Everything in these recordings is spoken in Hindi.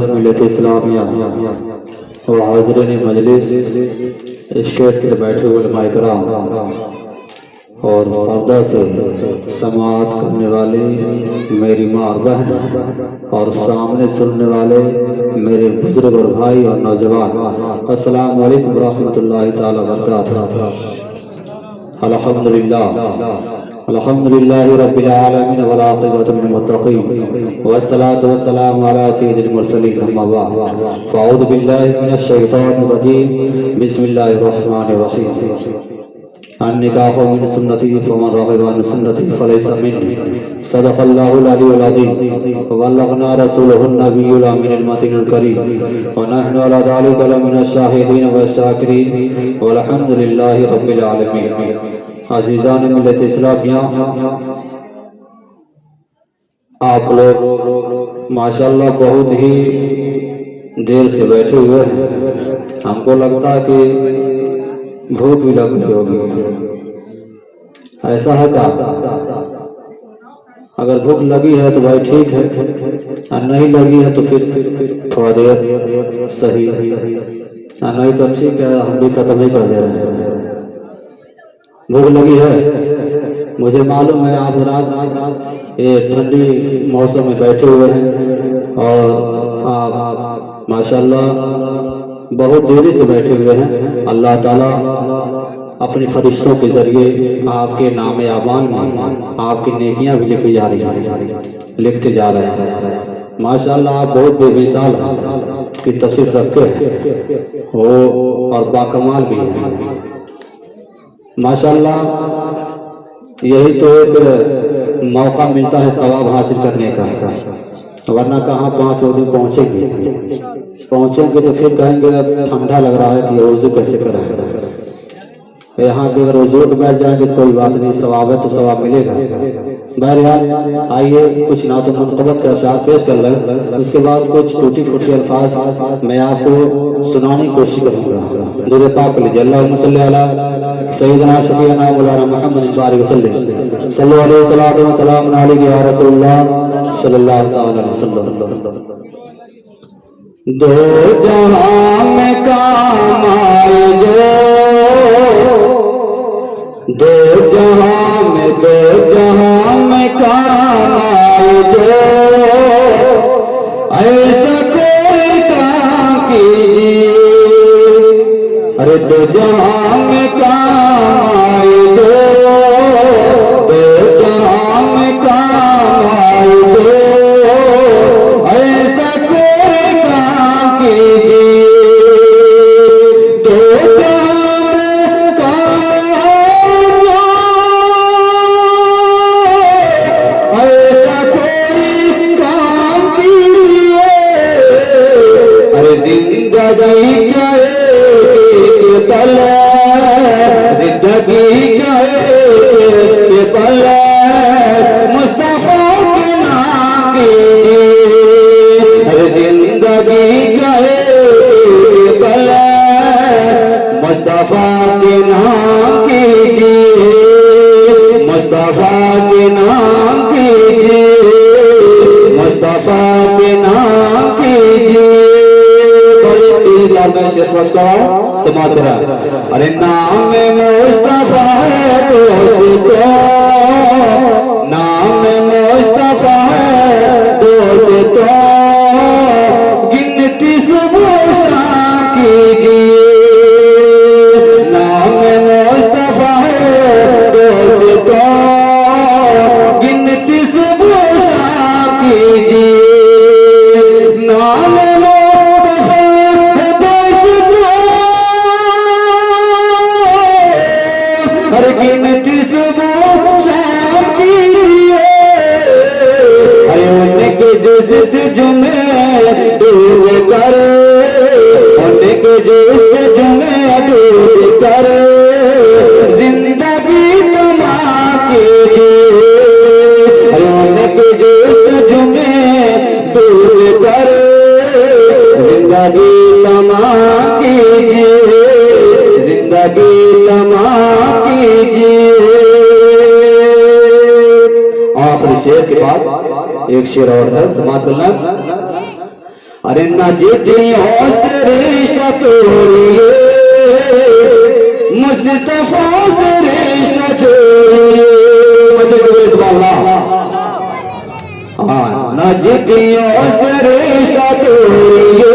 मिलत इस्लामिया और हाज़रीन मजलिस स्टेज पर बैठे हुए उलमाए किराम और पर्दा से समाअत करने वाले मेरी माँ और बहन और सामने सुनने वाले मेरे बुजुर्ग और भाई और नौजवान, अस्सलामु अलैकुम रहमतुल्लाहि ताला व बरकातहू। अल्हम्दुलिल्लाह अल्हम्दुलिल्लाहि रब्बिल आलमीन वल आक़िबतु लिल मुत्तक़ीन वस्सलातु वस्सलामु अला सय्यिदिल मुरसलीन अम्मा बाद फ़अऊज़ु बिल्लाहि मिनश शैतानिर रजीम बिस्मिल्लाहिर रहमानिर रहीम। अन्निकाहु मिन सुन्नती फमन रग़िबा अन सुन्नती फलैसा मिन्नी सदक़ल्लाहुल अलीयुल अज़ीम व बल्लग़ना रसूलुहुन नबियुल अमीनुल मतीनुल करीम व नहनु अला ज़ालिका लमिनश शाहिदीन व शाकिरीन वल्हम्दुलिल्लाहि रब्बिल आलमीन। अज़ीज़ान मिल्लत इस्लामिया, आप लोग माशाअल्लाह बहुत ही देर से बैठे हुए हैं। हमको लगता है कि भूख भी लग गई होगी। ऐसा है क्या? अगर भूख लगी है तो भाई ठीक है, और नहीं लगी है तो फिर थोड़ा देर सही, और नहीं तो ठीक है, हम भी खत्म ही कर दे रहे हैं। भूख लगी है, मुझे मालूम है आप रात ये ठंडी मौसम में बैठे हुए हैं और आप माशाअल्लाह बहुत देरी से बैठे हुए हैं। अल्लाह ताला अपने फरिश्तों के जरिए आपके नाम आबान में आपकी नेकियां भी लिखी जा रही हैं, लिखते जा रहे हैं। माशाअल्लाह आप बहुत बेमिसाल की तशरीफ रखे हैं वो और बाकमाल भी हैं। माशाअल्लाह यही तो एक मौका मिलता है सवाब हासिल करने का, वरना कहाँ 5 दिन पहुँचेंगे तो फिर कहेंगे अब ठंडा लग रहा है कि वज़ू कैसे करें। यहाँ पे अगर वज़ू में बैठ जाएंगे तो कोई बात नहीं, सवाब है तो सवाब मिलेगा। बहरहाल आइए कुछ नात मुनक़बत का अशार पेश कर लें, उसके बाद कुछ टूटी फूटी अल्फाज मैं आपको सुनाने की कोशिश करूँगा। दुरूद पाक लीजिए, अल्लाहुम्मा सल्ली अला सय्यिदना शफ़ीअना मौलाना मुहम्मद बारिक वसल्लम सल्लल्लाहु अलैहि वसल्लम सलाम अलैहि या रसूलल्लाह सल्लल्लाहु अलैहि वसल्लम। दो जहां में काम आए जो, दो जहां में काम आए जो, ऐसा कोई काम कीजिए। अरे दो जहां में काम आए जो, दो जहां में काम आए जो, ऐसा कोई काम कीजिए। दो जहां में काम आए जो, ऐसा कोई काम कीजिए। अरे जिंदगी का एक पल, जिंदगी का एक पल मुस्तफा के नाम कीजिए। अरे जिंदगी का एक पल मुस्तफा के नाम कीजिए, मुस्तफा के नाम कीजिए, मुस्तफा के नाम कीजिए। मैं शेर पहुंचता समाज करा। अरे नाम मुस्तफा है दोस्तों, नाम मुस्तफा है दोस्तों, गिनती सुबह शाम कीजिए। नाम मुस्तफा है दोस्तों, गिनती सुबह शाम कीजिए। नाम गिनती सुबह शाम कीजिए। अरे उनके जिस जुमे डूब कर, उनके जिस जुमे डूब कर जिंदगी तमा कीजिए। अरे उनके जिस जुमे डूब कर जिंदगी तमा कीजिए, जिंदगी तमा कीजिए। आखिरी शेर के बाद एक शेर और है, समाअत करना। अरे न जिद्दियों से रिश्ता तोड़िए, मुस्तफा से रिश्ता जोड़िए। हाँ, न जिद्दियों से रिश्ता तोड़िए,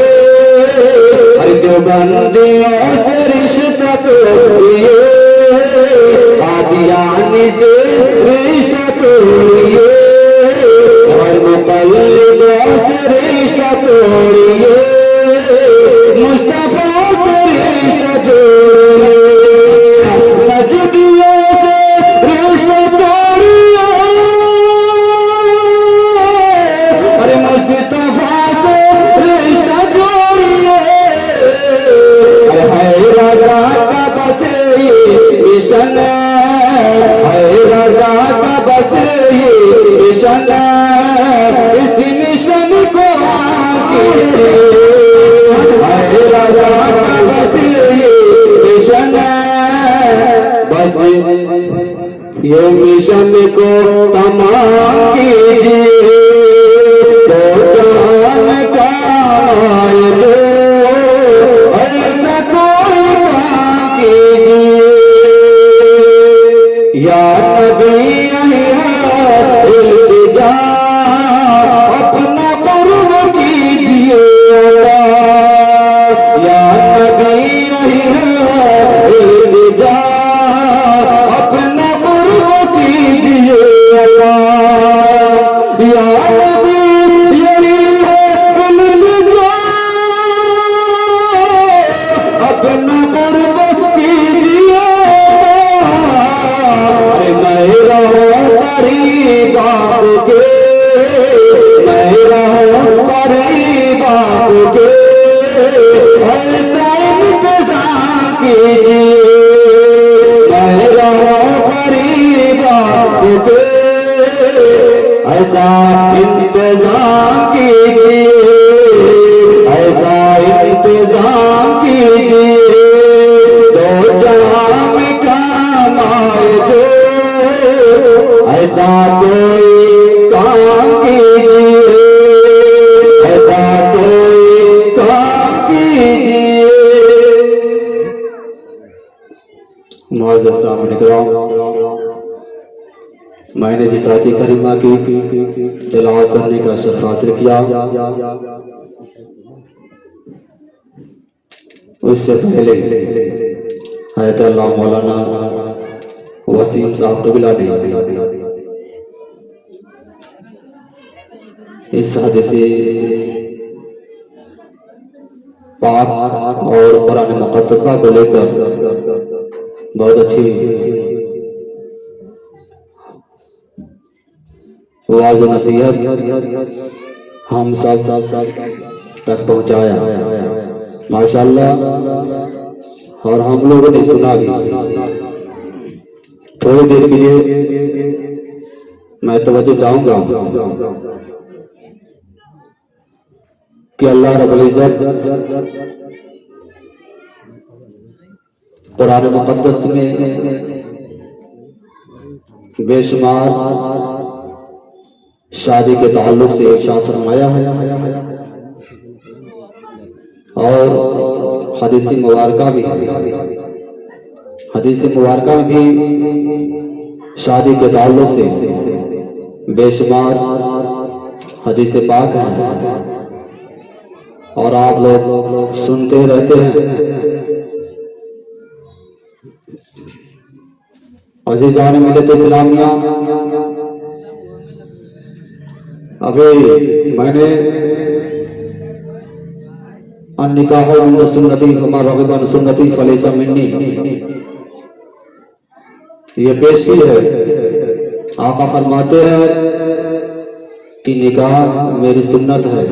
अरे देवबंदियों से रिश्ता तोड़िए, कादियानी से रिश्ता तोड़िए, और मुक़ल्लिदों से रिश्ता तोड़िए, मुस्तफा से रिश्ता जोड़िए। नजदियों से रिश्ता तोड़िए, अरे मुस्तफा से रिश्ता जोड़िए। है रज़ा का बस ये मिशन, है रज़ा का बस ये मिशन, इस मिशन को कीजिए। है रज़ा का बस ये मिशन, बस ये मिशन को तमाम कीजिए। तो जान का आए दो, ऐसा कोई काम कीजिए। या नबी इल्तिजा अपना कर्म कीजिए। या नबी इल्तिजा अपना कर्म कीजिए। या नबी इल्तिजा अपना कर्म कीजिए। मैं रहूं करीब आपके, मैं रहूं करीब आपके, ऐसा इंतज़ाम कीजिए। मैं रहूं करीब आपके, ऐसा इंतज़ाम कीजिए, ऐसा इंतज़ाम कीजिए। दो जहां में काम आए जो, ऐसा कोई काम कीजिए, ऐसा कोई काम कीजिए। मुअज़्ज़ज़ सामने किराम, मैंने जिस आयत करीमा की तिलावत करने का शर्फ हासिल किया, उससे पहले हैत अल्लाह मौलाना वसीम साहब कबिला ने इस हादिसे पाक और कुरान मुक़द्दसा को लेकर बहुत अच्छी वाज़ नसीहत हम सब तक पहुंचाया माशाअल्लाह, और हम लोगों ने सुना भी। थोड़ी देर के लिए मैं तवज्जो चाहूंगा कि अल्लाह रब्बुल इज़्ज़त कुरान मुक़द्दस में बेशुमार शादी के ताल्लुक से इरशाद फरमाया है, और हदीस मुबारका भी है। हदीस मुबारका भी शादी के ताल्लुक से बेशुमार हदीस पाक है, और आप लोग सुनते रहते हैं। अज़ीज़ान मिल्लत इस्लामिया, अभी मैंने अन्निकाहु मिन सुन्नती फमा रग़िबा अन सुन्नती फलैसा मिन्नी ये पेश की है। आका फरमाते हैं कि निकाह मेरी सुन्नत है,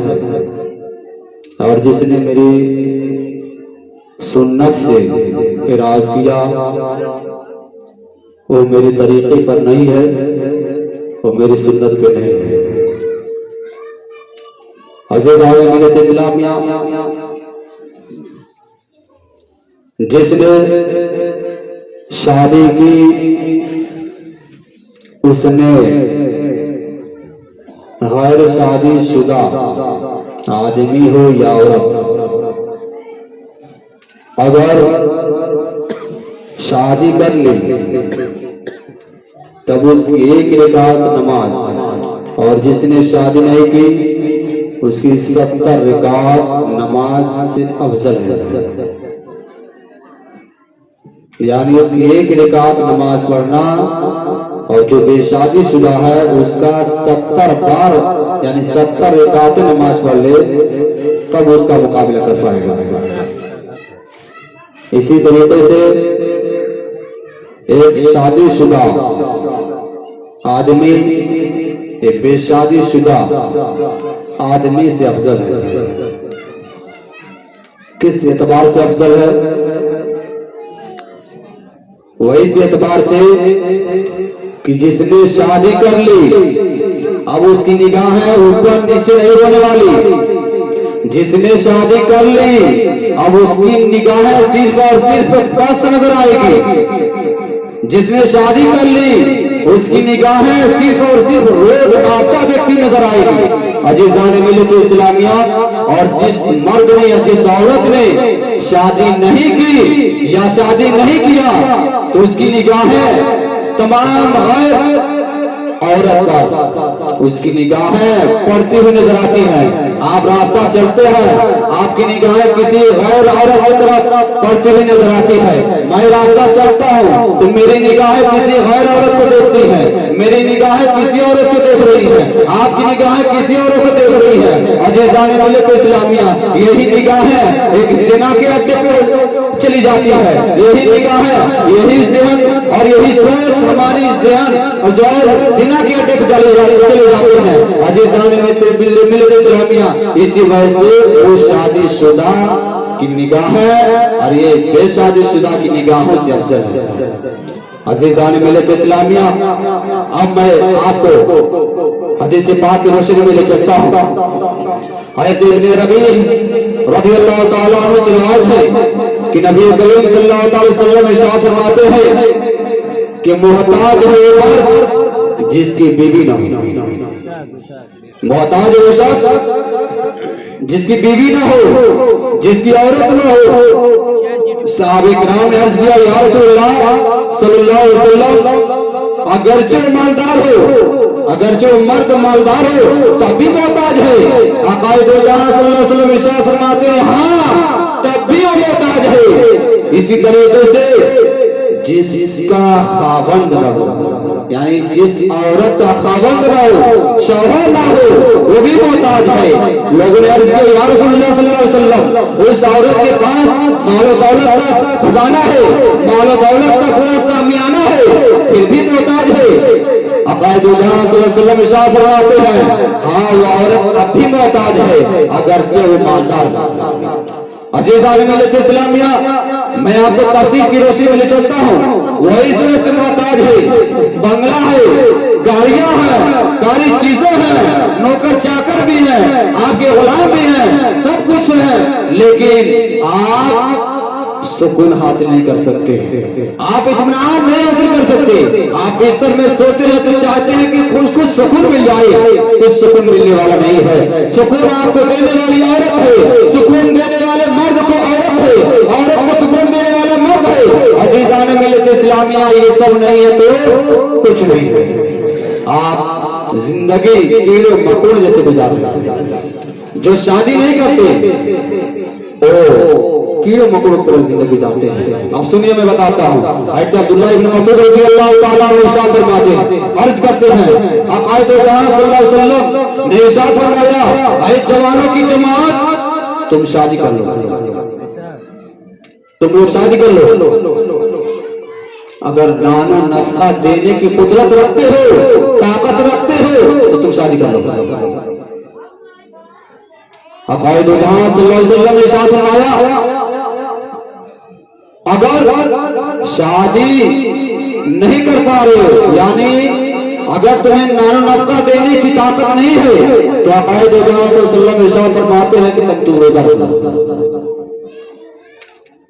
और जिसने मेरी सुन्नत से इराज किया वो मेरे तरीके पर नहीं है, वो मेरी सुन्नत पे नहीं है। अज़ीज़ान मिल्लत इस्लामिया, जिसने शादी की उसने गैर शादी शुदा आदमी हो या औरत, अगर शादी कर ली तब उसकी एक रकात नमाज, और जिसने शादी नहीं की उसकी 70 रकात नमाज से अफजल है। यानी उसकी एक रकात नमाज पढ़ना और जो बेशादी शुदा है उसका 70 बार यानी 70 रकात नमाज पढ़ ले तब उसका मुकाबला कर पाएगा। इसी तरीके से एक शादीशुदा आदमी एक बेशादीशुदा आदमी से अफजल है। किस एतबार से अफजल है? वही इस एतबार से कि जिसने शादी कर ली अब उसकी निगाहें ऊपर नीचे नहीं होने वाली। जिसने शादी कर ली अब उसकी निगाहें सिर्फ और सिर्फ पस्त नजर आएगी। जिसने शादी कर ली उसकी निगाहें सिर्फ और सिर्फ रोज नाश्ता देखती नजर आएगी। अजीजान मिल्लत इस्लामिया, और जिस मर्द ने या जिस औरत ने शादी नहीं की या शादी नहीं किया तो उसकी निगाहें तमाम गैर औरत पर उसकी निगाहें पड़ती हुई नजर आती हैं। आप रास्ता चलते हैं आपकी निगाहें किसी गैर औरत की तरफ पड़ती हुई नजर आती है। मैं रास्ता चलता हूँ तो मेरी निगाहें किसी गैर औरत को देखती है, मेरी निगाहें किसी औरत को देख रही है, आपकी निगाहें किसी औरत को देख रही है। अजीज़ान मिल्लत इस्लामिया, यही निगाहें एक ज़िना के अड्डे पर चली जाती है। यही निगाहें, यही ज़हन और यही सोच हमारी ज़हन जो ज़िना के अड्डे पर चले जाते हैं। अजीज़ान मिल्लत इस्लामिया, इसी वजह से वो शादीशुदा की निगाहें और ये बेशादीशुदा की निगाहों से अफजल है। अजीज़ान मिल्लत इस्लामिया, अब मैं आपको हदीस पाक की रोशनी में ले चलता हूँ। हज़रत इब्न रबीह रज़ियल्लाहु ताला अन्हु से रिवायत है कि नबी करीम सल्लल्लाहु अलैहि वसल्लम इरशाद फरमाते हैं कि मोहताज है वो मर्द जिसकी बीवी न हो। मोहताज वो शख्स जिसकी बीवी न हो, जिसकी औरत न हो। सहाबे किराम ने अर्ज किया, या रसूलल्लाह सल्लल्लाहु अलैहि वसल्लम, अगरचे मालदार हो, अगरचे मर्द मालदार हो तब भी मोहताज है। आकाए दो जहां सल्लल्लाहु अलैहि वसल्लम इरशाद फरमाते हैं, हाँ तब भी वो मोहताज है। इसी तरीके से जिसका खावंद न हो, यानी जिस औरत का खावंद न हो, शौहर न हो, वो भी मोहताज है। लोगों ने अर्ज किया, या रसूलल्लाह सल्लल्लाहु अलैहि वसल्लम, उस औरत के पास मालो दौलत का खजाना है, मालो दौलत का पूरा सामियाना है, फिर भी मोहताज है। अकायद जहां सल्लल्लाहु अलैहि वसल्लम इरशाद फरमाते हैं, हाँ वो औरत अब भी मोहताज है अगर वो मालदार। अज़ीज़ान मिल्लत इस्लामिया, मैं आपको तफसीर की रोशनी में ले चलता हूँ। वही से मोहताज है, बंगला है, गाड़ियां हैं, सारी चीजें हैं, नौकर चाकर भी हैं, आपके गुलाम भी हैं, सब कुछ है, लेकिन आप सुकून हासिल नहीं कर सकते, आप इत्मीनान नहीं हासिल कर सकते। आप बिस्तर में सोते हैं तो चाहते हैं कि कुछ सुकून मिल जाए, कुछ सुकून मिलने वाला नहीं है। सुकून आपको देने वाली औरत है, सुकून देने वाले मर्द को औरत है, औरत को सुकून देने वाला मर्द है। अज़ीज़ान मिल्लत इस्लामिया, ये सब नहीं है तो कुछ नहीं है। आप जिंदगी कीड़े मकोड़ जैसे गुजार रहे हैं। जो शादी नहीं करते ओ कीड़े मकोड़ों की तरह जिंदगी गुजारते हैं। अब सुनिए, मैं बताता हूँ। हज़रत अब्दुल्लाह इब्न मसूद रज़ियल्लाहु ताला अन्हु इरशाद फरमाते हैं, अर्ज करते हैं, आक़ाए दो जहां सल्लल्लाहु अलैहि वसल्लम ने इरशाद फरमाया, ऐ जवानों की जमात, तुम शादी कर लो, तुम लोग शादी कर लो। अगर नानो नफका देने की कुदरत रखते हो, ताकत रखते हो तो तुम शादी कर लो। अक़ायद जहां सल्लल्लाहु अलैहि वसल्लम ने इरशाद फरमाया, अगर शादी नहीं कर पा रहे हो, यानी अगर तुम्हें नानो नफका देने की ताकत नहीं है तो अक़ायद जहां सल्लल्लाहु अलैहि वसल्लम इरशाद फरमाते हैं कि तुम रोजा रख लो,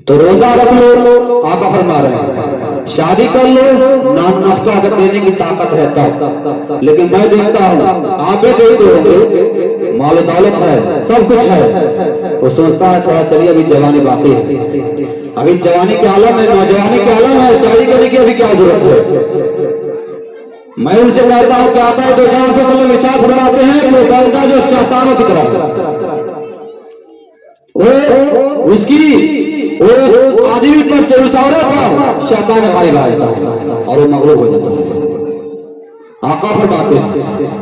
तो रोजा रख लो। आका फरमा रहे हैं शादी कर लो, नान नफका अगर देने की ताकत है तब। लेकिन मैं देखता हूँ, आप भी देखते होंगे माल दौलत है, सब कुछ है, वो सोचता है थोड़ा चलिए अभी जवानी बाकी है, अभी जवानी के आलम है, नौजवानी के आलम है, शादी करने की अभी क्या जरूरत है। मैं उनसे कहता हूं कि आता है तो जहां से विचार फरमाते हैं कि वो बंदा जो शैतानों की तरफ वो उसकी वो आदमी पर उस औरत पर शैतान भाई भागता है और वो मगरूब हो जाता है। आका फरमाते हैं,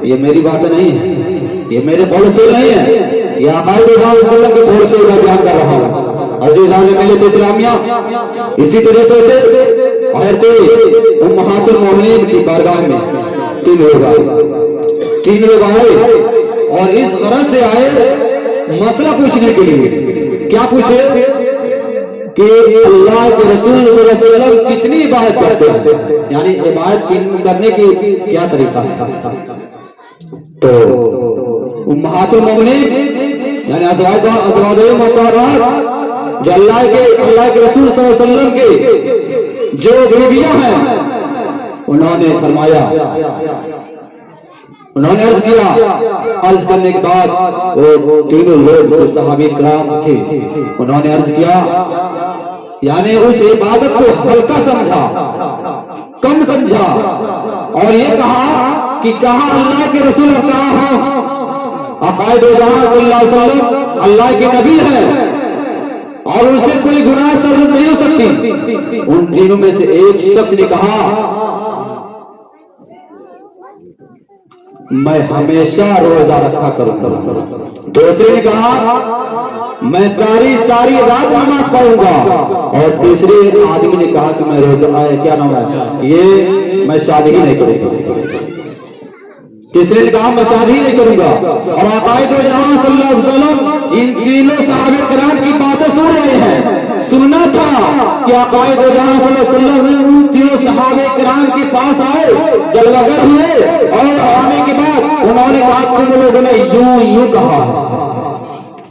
ये मेरी बात नहीं है, ये मेरे बोलफेल नहीं है, ये आका के बोलफेल का बयान कर रहा हूं। अजीज़ान मिल्लत इस्लामिया, इसी तरीके से हज़रत उम्महातुल मोमिनीन की बारगाह में तीन लोग आए और इस गरज से आए मसला पूछने के लिए। क्या पूछे कि अल्लाह के रसूल सल्लल्लाहु अलैहि वसल्लम कितनी इबादत करते हैं, यानी इबादत करने की क्या तरीका है। तो उम्महातुल मोमिनीन यानी अज़वाजुल मुतहहरात जो अल्लाह के रसूल सल्लल्लाहु अलैहि वसल्लम के जो बीवियां हैं, उन्होंने फरमाया, उन्होंने अर्ज किया, अर्ज करने के बाद वो तीनों लोग जो सहाबी किराम थे उन्होंने अर्ज किया, यानी उस इबादत को हल्का समझा, कम समझा और ये कहा कि कहा अल्लाह के रसूल और कहा हम अकायद जहां सल्लल्लाहु अलैहि वसल्लम अल्लाह के नबी है और उनसे कोई गुनाह सज़द नहीं हो सकती। उन तीनों में से एक शख्स ने कहा, मैं हमेशा रोजा रखा करूंगा। दूसरे ने कहा, मैं सारी रात नमाज पढ़ूंगा। और तीसरे आदमी ने कहा कि मैं रोजा क्या नाम है ये मैं शादी ही नहीं करूंगा। तीसरे ने कहा मैं शादी ही नहीं करूंगा। और आकायद जहां सल्लल्लाहु अलैहि वसल्लम इन तीनों सहाबे किराम की बातें सुन रहे हैं। सुनना था कि आकायद जहां सल्लल्लाहु अलैहि वसल्लम तीनों सहाबे किराम के पास आए, जलवागर हुए और आने के बाद उन्होंने कहा तुम लोगों ने यूं कहा है।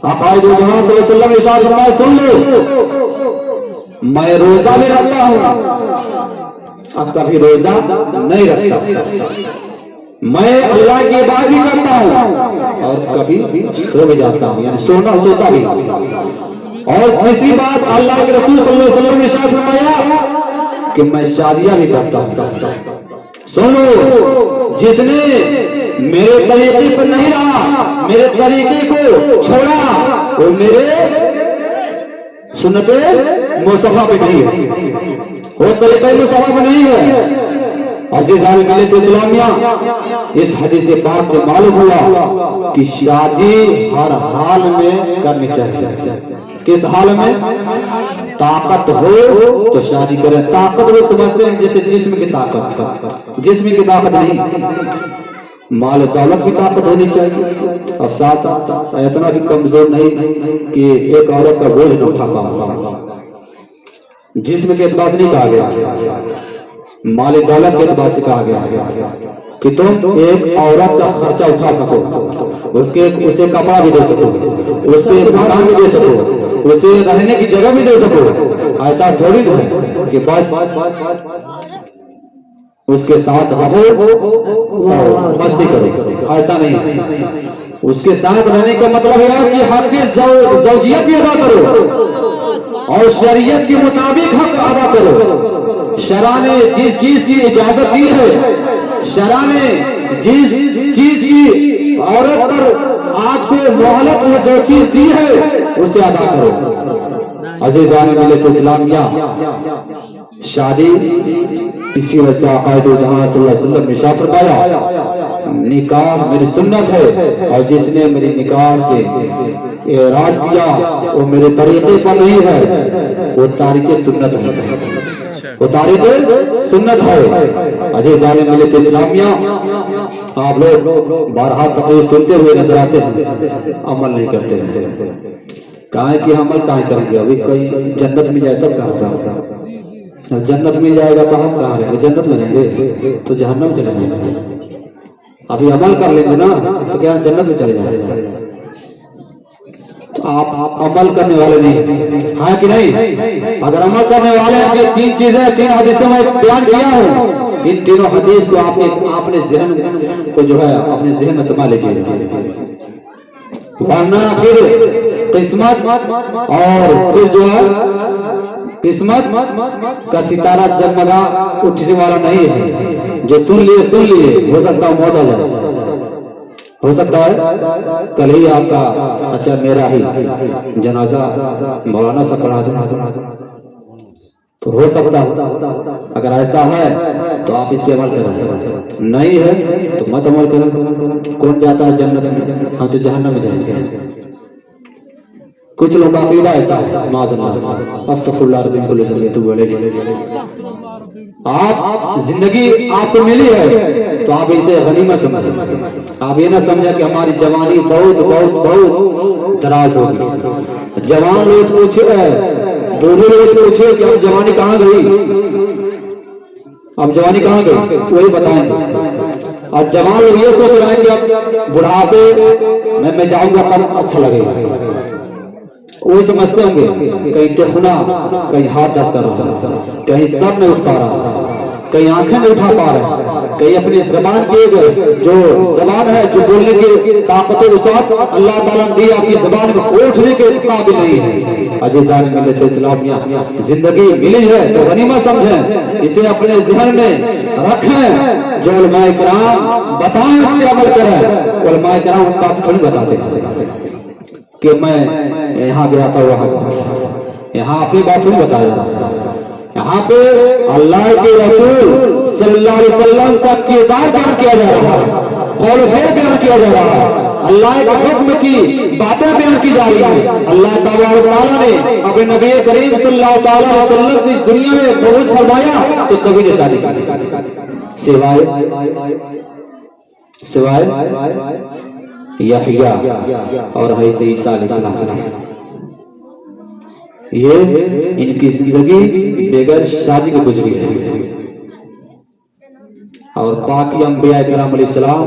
आकायद जहां सल्लल्लाहु अलैहि वसल्लम इरशाद फरमाया, सुन लो, मैं रोजा भी रखता हूं, अब कभी रोजा नहीं रखता, मैं अल्लाह की इबादत भी करता हूं और कभी सो भी जाता हूं, यानी सोता भी। और तीसरी बात अल्लाह के रसूल सल्लल्लाहु अलैहि वसल्लम ने इरशाद फरमाया कि मैं शादियां भी करता हूं। सुनो, जिसने मेरे तरीके पर नहीं रहा, मेरे तरीके को छोड़ा, वो मेरे सुन्नते मुस्तफा पे नहीं है, वो तरीके मुस्तफा पे नहीं है। अज़ीज़ान मिल्लत इस्लामिया, इस हदीस पाक से मालूम हुआ कि शादी हर हाल में करनी चाहिए। किस हाल में? ताकत हो तो शादी करें। ताकत लोग समझते हैं जैसे जिस्म की ताकत, जिस्म की ताकत नहीं, माल दौलत की ताकत होनी चाहिए और साथ साथ इतना भी कमजोर नहीं कि एक औरत का बोझ न उठा पाए। जिस्म के एतबार से नहीं कहा गया, माल दौलत के एतबार से कहा गया कि तुम एक औरत का खर्चा उठा सको, उसे कपड़ा भी दे सको, उसे मकान भी दे सको, उसे रहने की जगह भी दे सको। ऐसा थोड़ी है कि बस उसके साथ रहो मस्ती करो, ऐसा नहीं। उसके साथ रहने का मतलब है कि हक ज़ौजियत भी अदा करो और शरीयत के मुताबिक हक अदा करो। शरा ने जिस चीज की इजाजत दी है, शरा ने जिस चीज की औरत पर आपको मोहलत में जो चीज दी है उसे अदा करो। अज़ीज़ान मिल्लत इस्लामिया, शादी इसी वजह से आकायद जहां सल्लल्लाहु अलैहि वसल्लम ने इरशाद फरमाया, निकाह मेरी सुन्नत है और जिसने मेरी निकाह से एराज किया वो मेरे तरीके पर नहीं है, वो तारिक सुन्नत है, वो तारिक सुन्नत है। अज़ीज़ान मिल्लत इस्लामिया, आप लोग बारहा तकरीर सुनते हुए नजर आते हैं, अमल नहीं करते हैं। कहा कि अमल कहाँ करेंगे? अभी कोई जन्नत में जाए तब कहाँ? जन्नत मिल जाएगा तो हम कहाँ रहेंगे? जन्नत में रहेंगे तो जहन्नम चले जाएंगे। अभी अमल कर लेंगे ना तो क्या जन्नत में चले जाएंगे? तो आप अमल करने वाले नहीं है कि नहीं? अगर अमल करने वाले हैं कि तीन चीजें, तीन हदीसें मैं बयान किया हूँ, इन तीनों हदीस को आपने जहन को जो है अपने जहन में समा लीजिए। वरना फिर किस्मत और फिर जो है किस्मत का सितारा जगमगा उठने वाला नहीं है। जो सुन लिए हो सकता है मौत आ जाए, हो सकता है कल ही आपका अच्छा मेरा ही जनाजा मौलाना सा पढ़ा दूं, तो हो सकता है। अगर ऐसा है तो आप इस पे अमल करें, नहीं है तो मत अमल करें। कौन जाता है जन्नत में, हम तो जहन्नम में जाएंगे। कुछ लोग का अकीदा ऐसा है, माज़अल्लाह अस्तग़फिरुल्लाह रब्बिल कुल्ली सल्लल्लाहु अलैहि वसल्लम। आप जिंदगी आपको मिली है तो आप इसे गनीमत समझें। आप ये ना समझें कि हमारी जवानी बहुत बहुत बहुत दराज होगी। जवान लोग पूछे, बूढ़े लोग पूछे कि अब जवानी कहाँ गई, अब जवानी कहाँ गई, वही बताएंगे। और जवान लोग ये सोच रहे हैं कि अब बुढ़ापे में मैं जाऊंगा तब अच्छा लगेगा। वही समझते होंगे कहीं टेकुना, कहीं हाथ दर्द कर रहा है, कहीं सर नहीं उठ पा रहा, कहीं आंखें नहीं उठा पा रहे, कहीं अपनी जबान के जो जबान है, जो बोलने की ताकत उसात अल्लाह ताला ने दी, आपकी जबान में उठने के काबिल नहीं है। अजीजान मिल्लत इस्लामिया, जिंदगी मिली है तो गनीमत समझें, इसे अपने ज़हन में रखें। जो उलमाए किराम बताएं उस पर अमल करें। उलमाए किराम बात थोड़ी बताते कि मैं यहाँ गया था वहां गया था, यहाँ अपनी बात नहीं बताया। यहाँ पे अल्लाह के रसूल सल्लल्लाहु अलैहि वसल्लम का किरदार बयान किया जा रहा है, कौल बयान किया जा रहा है, अल्लाह के हुक्म की बातें बयान की जा रही है। अल्लाह ताला ने अपने नबी करीम सल्लल्लाहु अलैहि वसल्लम को इस दुनिया में मबूस फरमाया तो सभी ने शादी की, सिवाय यहया और हज़रत ईसा अलैहिस्सलाम। ये इनकी जिंदगी बेगर शादी की गुजरी है। और बाकी अंबिया किराम अलैहिस्सलाम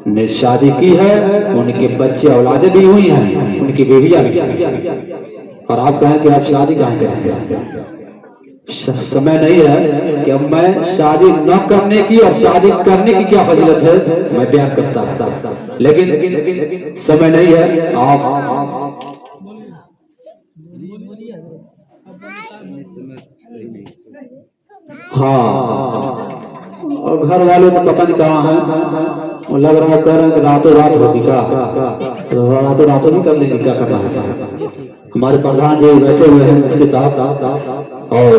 ने शादी की है, उनके बच्चे औलादे भी हुई हैं, उनकी बेटियां भी। और आप कहें कि आप शादी कहाँ करेंगे, समय नहीं है कि अब मैं शादी न करने की और शादी करने की क्या फजीलत है मैं बयान करता हूं, लेकिन समय नहीं है। आप हाँ, और घर वाले तो पता नहीं कहाँ है, लग रहा है कह रहे हैं कि रातों रात होगी क्या, तो रातों रातों भी कर लेंगे, क्या करना है। हमारे प्रधान जी बैठे हुए हैं मुफ्ती साहब और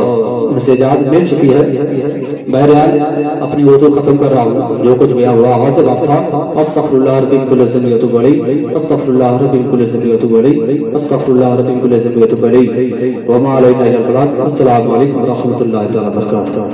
उनसे इजाजत मिल चुकी है। बहरहाल अपनी उर्दू खत्म कर रहा हूँ, जो कुछ भी हुआ आवाज से बात था। अस्तगफिरुल्लाह रब्बिल कुल्ली सल्लल्लाहु अलैहि, अस्तगफिरुल्लाह रब्बिल कुल्ली सल्लल्लाहु अलैहि, अस्तगफिरुल्लाह रब्बिल कुल्ली सल्लल्लाहु अलैहि व मा अलैना इल्लल बलाग। अस्सलामु अलैकुम व रहमतुल्लाहि तआला व बरकातहू।